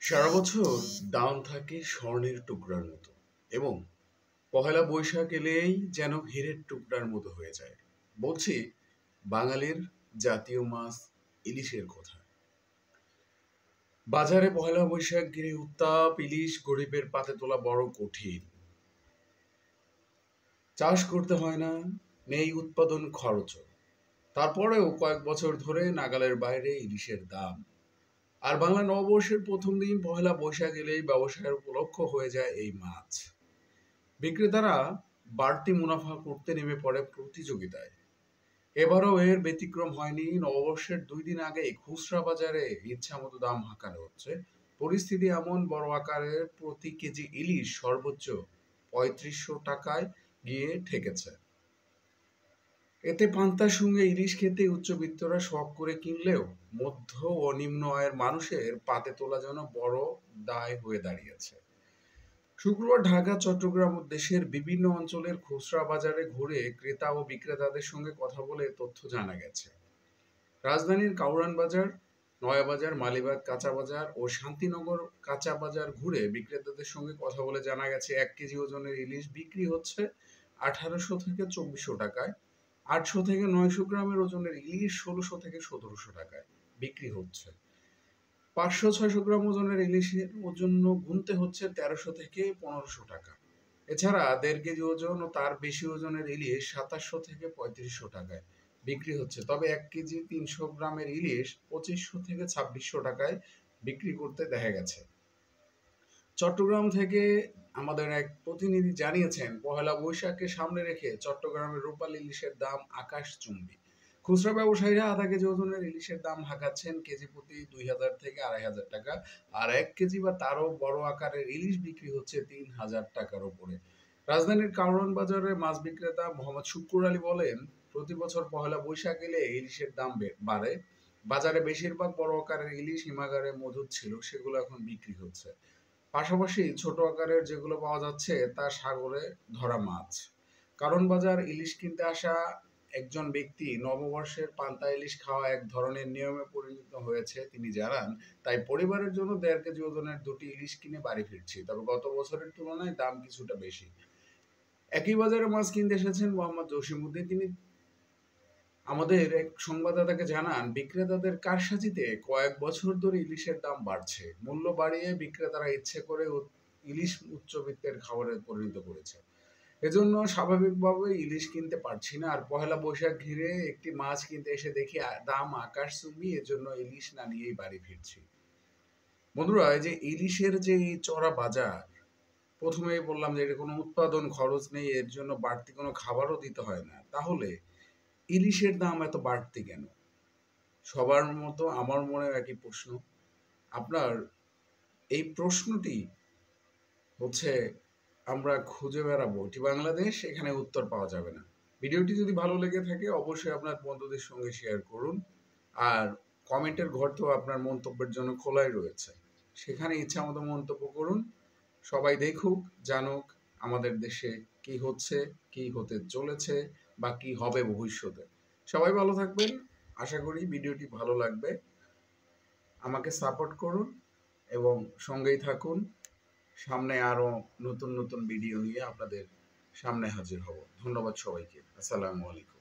সারা বছর দাম থাকে স্বর্ণের টুকরার মতো এবং পহেলা বৈশাখ এলেই যেন হীরের টুকরার মতো হয়ে যায়। বলছি বাঙালির জাতীয় মাছ ইলিশের কথা। বাজারে পহেলা বৈশাখ ঘিরে উত্তাপ, ইলিশ গরিবের পাতে তোলা বড় কঠিন। চাষ করতে হয় না, নেই উৎপাদন খরচও। তারপরেও কয়েক বছর ধরে নাগালের বাইরে ইলিশের দাম। আর বাংলা নববর্ষের প্রথম দিন পহেলা বৈশাখ এলেই ব্যবসায়ের উপলক্ষ হয়ে যায় এই মাছ। বিক্রেতারা বাড়তি মুনাফা করতে নেমে পড়ে প্রতিযোগিতায়। এবারও এর ব্যতিক্রম হয়নি। নববর্ষের 2 দিন আগেই খুচরা বাজারে ইচ্ছামতো দাম হাঁকানো হচ্ছে। পরিস্থিতি এমন, বড় আকারের প্রতি কেজি ইলিশ সর্বোচ্চ ৩৫০০ টাকায় গিয়ে ঠেকেছে। এতে পান্তার সঙ্গে ইলিশ খেতে উচ্চবিত্তরা শখ করে কিনলেও মধ্য ও নিম্ন আয়ের মানুষের পাতে তোলা যেন বড় দায় হয়ে দাঁড়িয়েছে। শুক্রবার ঢাকা, চট্টগ্রাম ও দেশের বিভিন্ন অঞ্চলের খুচরা বাজারে ঘুরে ক্রেতা ও বিক্রেতাদের সঙ্গে কথা বলে তথ্য জানা গেছে। রাজধানীর কাউরান বাজার, নয়াবাজার, মালিবাগ কাঁচা বাজার ও শান্তিনগর কাঁচা বাজার ঘুরে বিক্রেতাদের সঙ্গে কথা বলে জানা গেছে 1 কেজি ওজনের ইলিশ বিক্রি হচ্ছে 1800 থেকে 2400 টাকায়। 800 থেকে 900 গ্রামের ওজনের ইলিশ 1600 থেকে 1700 টাকায় বিক্রি হচ্ছে। 500-600 গ্রাম ওজনের ইলিশের জন্য গুনতে হচ্ছে 1300 থেকে 1500 টাকা। এছাড়া 1.5 কেজি ওজন ও তার বেশি ওজনের ইলিশ 2700 থেকে 3500 টাকায় বিক্রি হচ্ছে। তবে 1 কেজি 300 গ্রামের ইলিশ 2500 থেকে 2600 টাকায় বিক্রি করতে দেখা গেছে। চট্টগ্রাম থেকে আমাদের এক প্রতিনিধি জানিয়েছেন, পহেলা বৈশাখকে সামনে রেখে চট্টগ্রামের রূপালী ইলিশের দাম আকাশচুম্বী। খুচরা ব্যবসায়ীরা আধা কেজি ওজনের ইলিশের দাম হাঁকাচ্ছেন কেজি প্রতি 2000 থেকে 2500 টাকা। আর 1 কেজি বা তারও বড় আকারের ইলিশ বিক্রি হচ্ছে 3000 টাকার উপরে। রাজধানীর কারওয়ান বাজারের মাছ বিক্রেতা মোহাম্মদ শুক্কুর আলী বলেন, প্রতি বছর পহেলা বৈশাখ এলে ইলিশের দাম বাড়ে। বাজারে বেশিরভাগ বড় আকারের ইলিশ হিমাগারে মজুদ ছিল, সেগুলো এখন বিক্রি হচ্ছে। পাশাপাশি ছোট আকারের যেগুলো পাওয়া যাচ্ছে তা সাগরে ধরা মাছ। কারণ বাজার ইলিশ কিনতে আসা একজন ব্যক্তি নববর্ষের পান্তা ইলিশ খাওয়া এক ধরনের নিয়মে পরিণত হয়েছে তিনি জানান। তাই পরিবারের জন্য 1.5 কেজি ওজনের 2টি ইলিশ কিনে বাড়ি ফিরছি, তবে গত বছরের তুলনায় দাম কিছুটা বেশি। একই বাজারে মাছ কিনতে এসেছেন মোহাম্মদ জসিমউদ্দিন। তিনি আমাদের এক সংবাদদাতাকে জানান, বিক্রেতাদের কারসাজিতে কয়েক বছর ধরে ইলিশের দাম বাড়ছে। মূল্য বাড়িয়ে বিক্রেতারা ইচ্ছে করে ইলিশ উচ্চবিত্তের খাবারে পরিণত করেছে। এজন্য স্বাভাবিকভাবেই ইলিশ কিনতে পারছি না। আর পহেলা বৈশাখ ঘিরে একটি মাছ কিনতে এসে দেখি দাম আকাশচুম্বী, এজন্য ইলিশ না নিয়েই বাড়ি ফিরছি। বন্ধুরা, এই যে ইলিশের যে এই চড়া বাজার, প্রথমেই বললাম যে এর কোনো উৎপাদন খরচ নেই, এর জন্য বাড়তি কোনো খাবারও দিতে হয় না। তাহলে ইলিশের দাম এত বাড়তি কেন? সবার মতো আমার মনেও একই প্রশ্ন। আপনার এই প্রশ্নটি হচ্ছে আমরা খুঁজে বেড়াবো এটি বাংলাদেশ, এখানে উত্তর পাওয়া যাবে না। ভিডিওটি যদি ভালো লেগে থাকে অবশ্যই আপনার বন্ধুদের সঙ্গে শেয়ার করুন। আর কমেন্টের ঘর তো আপনার মন্তব্যের জন্য খোলাই রয়েছে, সেখানে ইচ্ছা মতো মন্তব্য করুন। সবাই দেখুক, জানুক আমাদের দেশে কি হচ্ছে, কি হতে চলেছে বা কি হবে ভবিষ্যতে। সবাই ভালো থাকবেন। আশা করি ভিডিওটি ভালো লাগবে। আমাকে সাপোর্ট করুন এবং সঙ্গেই থাকুন। সামনে আরো নতুন নতুন ভিডিও নিয়ে আপনাদের সামনে হাজির হব। ধন্যবাদ সবাইকে। আসসালামু আলাইকুম।